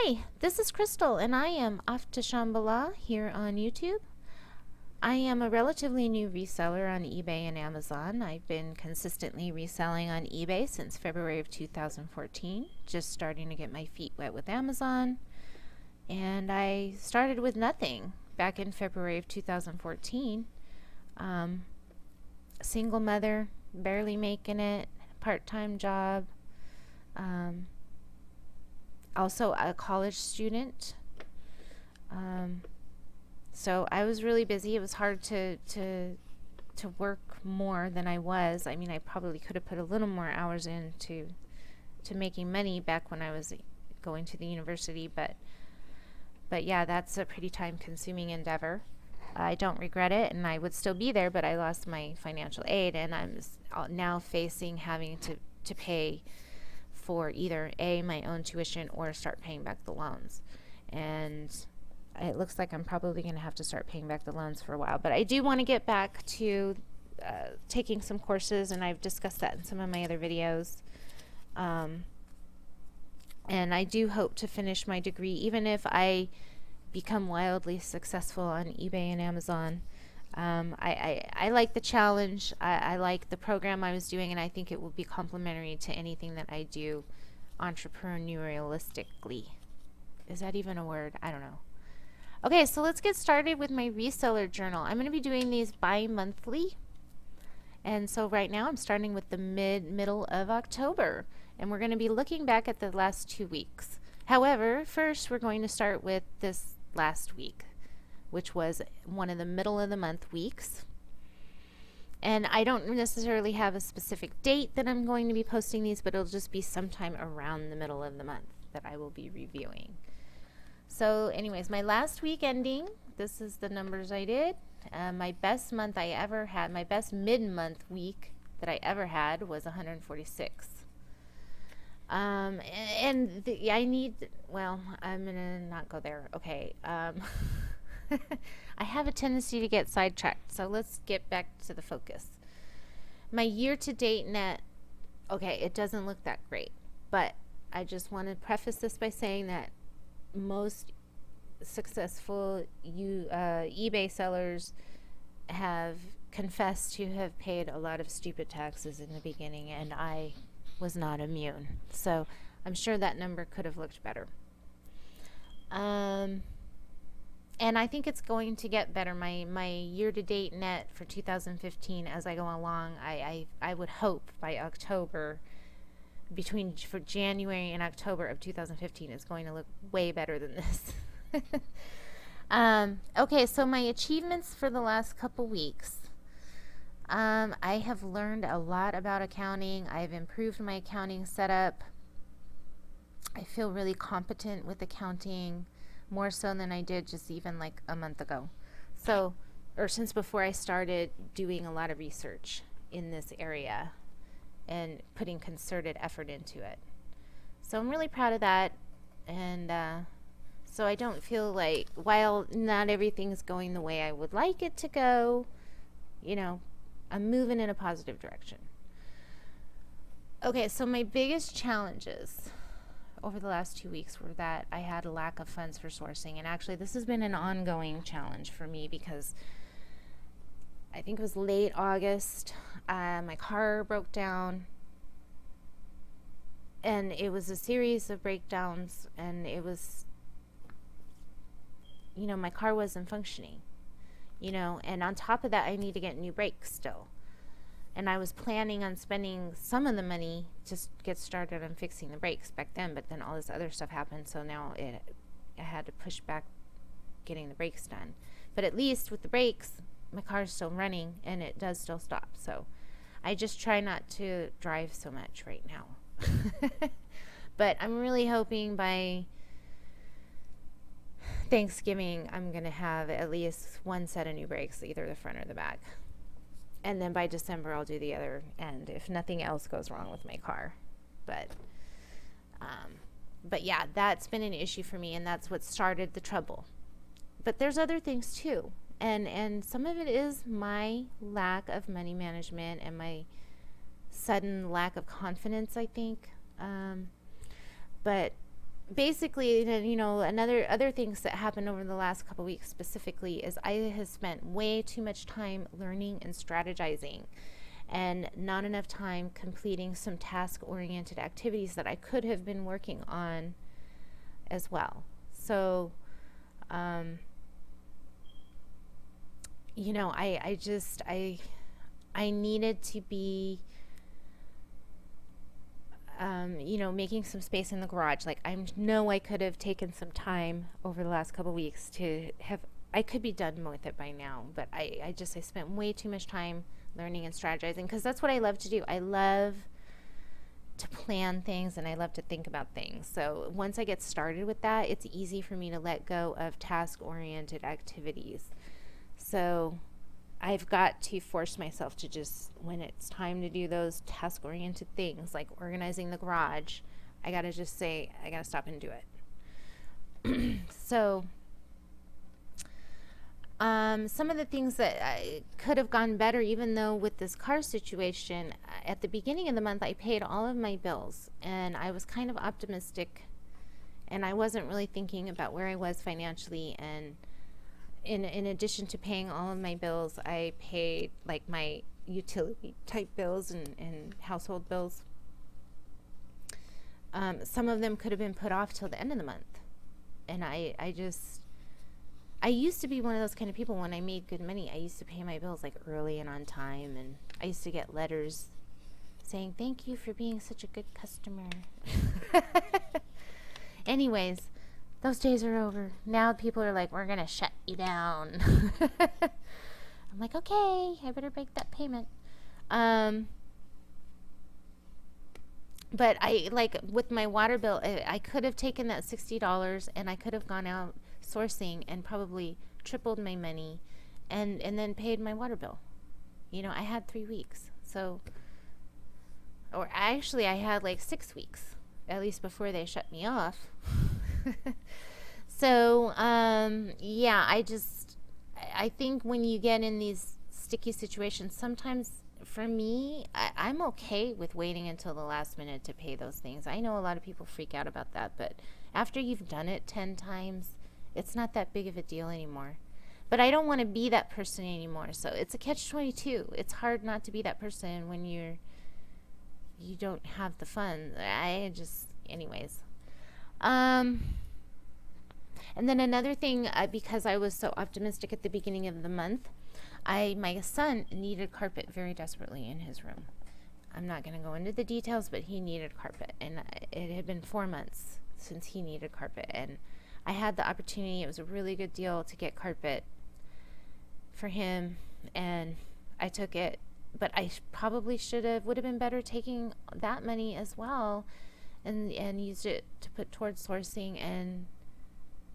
Hi, this is Crystal, and I am off to Shambhala here on YouTube. I am a relatively new reseller on eBay and Amazon. I've been consistently reselling on eBay since February of 2014, just starting to get my feet wet with Amazon. And I started with nothing back in February of 2014. Single mother, barely making it, part-time job. Also a college student. So I was really busy. It was hard to work more than I was. I mean, I probably could have put a little more hours into making money back when I was going to the university, but yeah, that's a pretty time-consuming endeavor. I don't regret it, and I would still be there, but I lost my financial aid, and I'm now facing having to pay for either my own tuition or start paying back the loans. And it looks like I'm probably going to have to start paying back the loans for a while. But I do want to get back to taking some courses, and I've discussed that in some of my other videos. And I do hope to finish my degree, even if I become wildly successful on eBay and Amazon. I like the challenge. I like the program I was doing, and I think it will be complementary to anything that I do entrepreneurialistically. Is that even a word? I don't know. Okay, so let's get started with my reseller journal. I'm going to be doing these bi-monthly. And so right now I'm starting with the middle of October, and we're going to be looking back at the last 2 weeks. However, first we're going to start with this last week, which was one of the middle of the month weeks. And I don't necessarily have a specific date that I'm going to be posting these, but it'll just be sometime around the middle of the month that I will be reviewing. So anyways, my last week ending, this is the numbers I did. My best month I ever had, my best mid-month week that I ever had was 146. I need, well, I'm gonna not go there. Okay. I have a tendency to get sidetracked, so let's get back to the focus. My year-to-date net, okay, it doesn't look that great, but I just want to preface this by saying that most successful eBay sellers have confessed to have paid a lot of stupid taxes in the beginning, and I was not immune. So I'm sure that number could have looked better. And I think it's going to get better. My year-to-date net for 2015 as I go along, I would hope by October, for January and October of 2015 is going to look way better than this. Okay, so my achievements for the last couple weeks. I have learned a lot about accounting. I've improved my accounting setup. I feel really competent with accounting, more so than I did just even like a month ago. So, or since before I started doing a lot of research in this area and putting concerted effort into it. So I'm really proud of that. And so I don't feel like, while not everything's going the way I would like it to go, you know, I'm moving in a positive direction. Okay, so my biggest challenges over the last 2 weeks were that I had a lack of funds for sourcing. And actually, this has been an ongoing challenge for me because I think it was late August. My car broke down, and it was a series of breakdowns, and it was, my car wasn't functioning, and on top of that, I need to get new brakes still. And I was planning on spending some of the money to get started on fixing the brakes back then, but then all this other stuff happened, so now I had to push back getting the brakes done. But at least with the brakes, my car's still running, and it does still stop. So I just try not to drive so much right now. But I'm really hoping by Thanksgiving I'm going to have at least one set of new brakes, either the front or the back. And then by December I'll do the other end if nothing else goes wrong with my car. But yeah, that's been an issue for me, and that's what started the trouble. But there's other things too. And some of it is my lack of money management and my sudden lack of confidence, I think. But basically, other things that happened over the last couple weeks specifically is I have spent way too much time learning and strategizing, and not enough time completing some task-oriented activities that I could have been working on as well. So, I needed to be, making some space in the garage. Like, I know I could have taken some time over the last couple weeks to have, I could be done with it by now, but I spent way too much time learning and strategizing, because that's what I love to do. I love to plan things and I love to think about things. So once I get started with that, it's easy for me to let go of task-oriented activities. So I've got to force myself to just, when it's time to do those task-oriented things like organizing the garage, I got to just say, I got to stop and do it. So some of the things that I could have gone better, even though with this car situation, at the beginning of the month, I paid all of my bills, and I was kind of optimistic, and I wasn't really thinking about where I was financially. And in addition to paying all of my bills, I paid like my utility type bills and household bills. Some of them could have been put off till the end of the month, and I used to be one of those kind of people. When I made good money, I used to pay my bills like early and on time, and I used to get letters saying, "Thank you for being such a good customer." Anyways, those days are over. Now people are like, "We're going to shut you down." I'm like, okay, I better make that payment. But I, like with my water bill, I could have taken that $60 and I could have gone out sourcing and probably tripled my money and then paid my water bill. I had 3 weeks. So, or actually I had like 6 weeks, at least before they shut me off. So, yeah, I think when you get in these sticky situations, sometimes for me, I'm okay with waiting until the last minute to pay those things. I know a lot of people freak out about that, but after you've done it 10 times, it's not that big of a deal anymore. But I don't want to be that person anymore. So it's a catch-22. It's hard not to be that person when you don't have the funds. Anyways. And then another thing, because I was so optimistic at the beginning of the month, my son needed carpet very desperately in his room. I'm not going to go into the details, but he needed carpet, and it had been 4 months since he needed carpet, and I had the opportunity. It was a really good deal to get carpet for him, and I took it. But I probably would have been better taking that money as well, and used it to put towards sourcing, and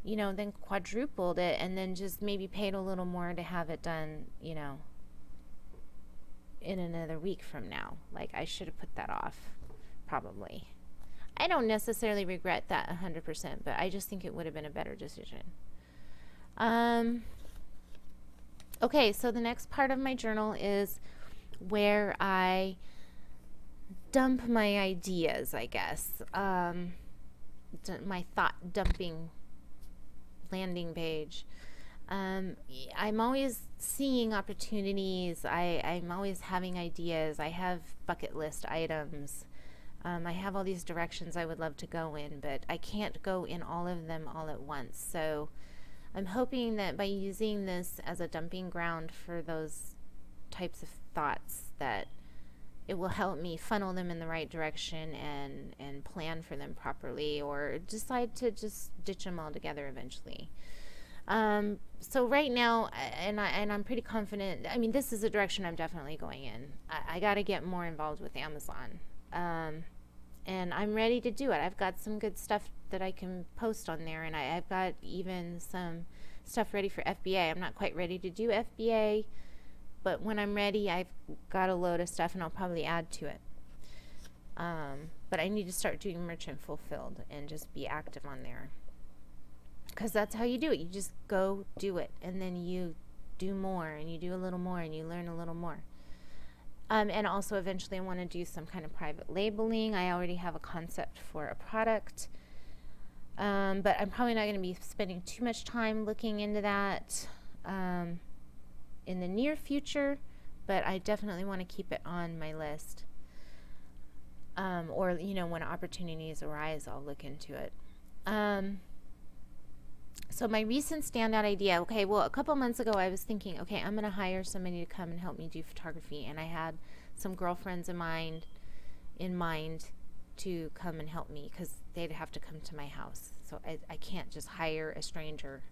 then quadrupled it, and then just maybe paid a little more to have it done, in another week from now. Like, I should have put that off, probably. I don't necessarily regret that 100%, but I just think it would have been a better decision. Okay, so the next part of my journal is where I dump my ideas, I guess. My thought dumping landing page. I'm always seeing opportunities. I'm always having ideas. I have bucket list items. I have all these directions I would love to go in, but I can't go in all of them all at once. So I'm hoping that by using this as a dumping ground for those types of thoughts, that it will help me funnel them in the right direction and plan for them properly, or decide to just ditch them altogether eventually. So right now, and I'm pretty confident. I mean, this is a direction I'm definitely going in. I got to get more involved with Amazon, and I'm ready to do it. I've got some good stuff that I can post on there, and I've got even some stuff ready for FBA. I'm not quite ready to do FBA, but when I'm ready, I've got a load of stuff, and I'll probably add to it. But I need to start doing merchant fulfilled and just be active on there, because that's how you do it. You just go do it, and then you do more, and you do a little more, and you learn a little more. And also eventually I want to do some kind of private labeling. I already have a concept for a product. But I'm probably not going to be spending too much time looking into that in the near future, but I definitely want to keep it on my list. Or, when opportunities arise, I'll look into it. So my recent standout idea, okay, well, a couple months ago I was thinking, okay, I'm going to hire somebody to come and help me do photography, and I had some girlfriends in mind to come and help me because they'd have to come to my house. So I can't just hire a stranger.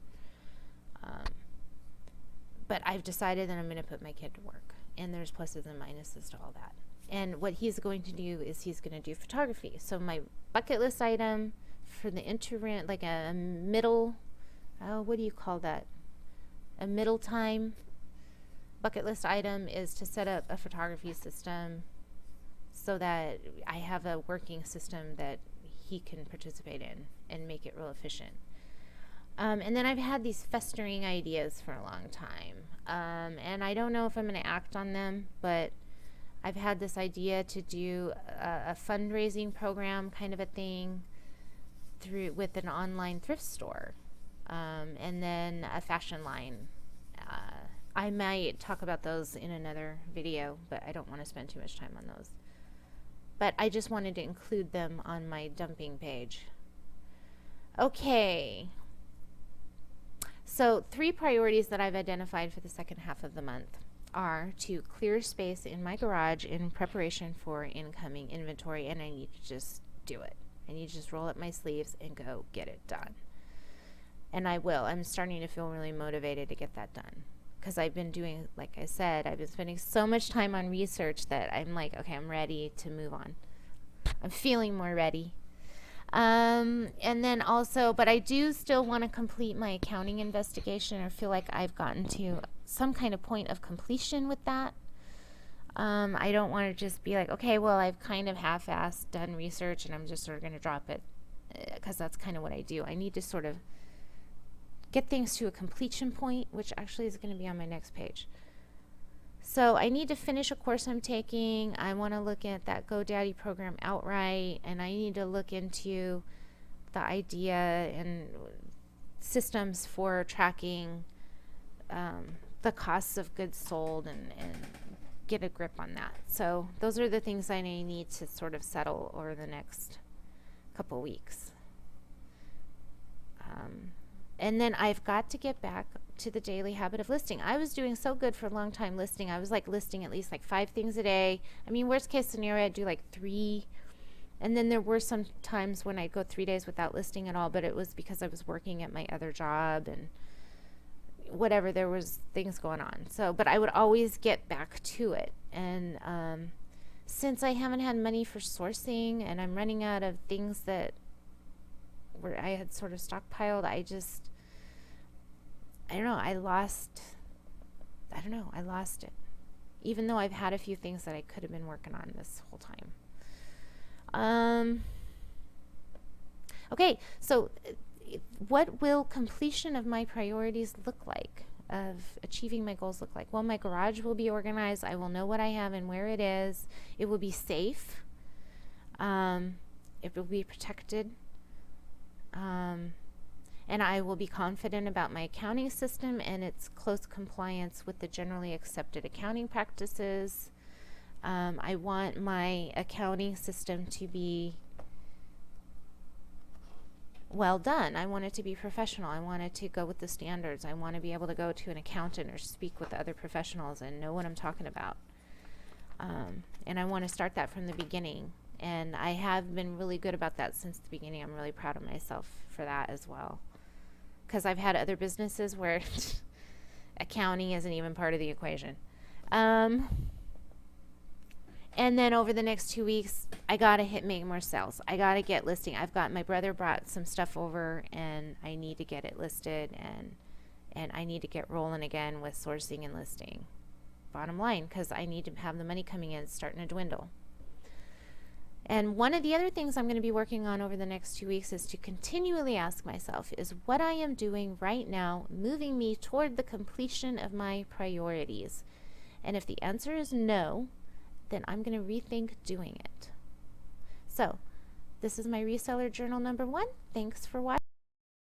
But I've decided that I'm going to put my kid to work, and there's pluses and minuses to all that. And what he's going to do is he's going to do photography. So my bucket list item for the interim, like a middle, what do you call that? A middle time bucket list item is to set up a photography system so that I have a working system that he can participate in and make it real efficient. And then I've had these festering ideas for a long time. And I don't know if I'm going to act on them, but I've had this idea to do a fundraising program kind of a thing with an online thrift store, and then a fashion line. I might talk about those in another video, but I don't want to spend too much time on those. But I just wanted to include them on my dumping page. Okay. So 3 priorities that I've identified for the second half of the month are to clear space in my garage in preparation for incoming inventory, and I need to just do it. I need to just roll up my sleeves and go get it done. And I will. I'm starting to feel really motivated to get that done because I've been doing, like I said, I've been spending so much time on research that I'm like, okay, I'm ready to move on. I'm feeling more ready. And then also, but I do still want to complete my accounting investigation, or feel like I've gotten to some kind of point of completion with that. I don't want to just be like, okay, well, I've kind of half-assed done research and I'm just sort of going to drop it, because that's kind of what I do. I need to sort of get things to a completion point, which actually is going to be on my next page. So I need to finish a course I'm taking. I want to look at that GoDaddy program outright, and I need to look into the idea and systems for tracking the costs of goods sold, and get a grip on that. So those are the things I need to sort of settle over the next couple weeks. And then I've got to get back to the daily habit of listing. I was doing so good for a long time listing. I was like listing at least like 5 things a day. I mean, worst case scenario, I'd do like 3. And then there were some times when I'd go 3 days without listing at all, but it was because I was working at my other job and whatever, there was things going on. So, but I would always get back to it. And since I haven't had money for sourcing and I'm running out of things that where I had sort of stockpiled, I don't know, I lost it. Even though I've had a few things that I could have been working on this whole time. Okay, so what will completion of my priorities look like, of achieving my goals look like? Well, my garage will be organized. I will know what I have and where it is. It will be safe. It will be protected. And I will be confident about my accounting system and its close compliance with the generally accepted accounting practices. I want my accounting system to be well done. I want it to be professional. I want it to go with the standards. I want to be able to go to an accountant or speak with other professionals and know what I'm talking about. And I want to start that from the beginning. And I have been really good about that since the beginning. I'm really proud of myself for that as well. Because I've had other businesses where accounting isn't even part of the equation. And then over the next 2 weeks, I got to make more sales. I got to get listing. My brother brought some stuff over, and I need to get it listed, and I need to get rolling again with sourcing and listing. Bottom line, because I need to have the money coming in. It's starting to dwindle. And one of the other things I'm going to be working on over the next 2 weeks is to continually ask myself, is what I am doing right now moving me toward the completion of my priorities? And if the answer is no, then I'm going to rethink doing it. So, this is my Reseller Journal number 1. Thanks for watching.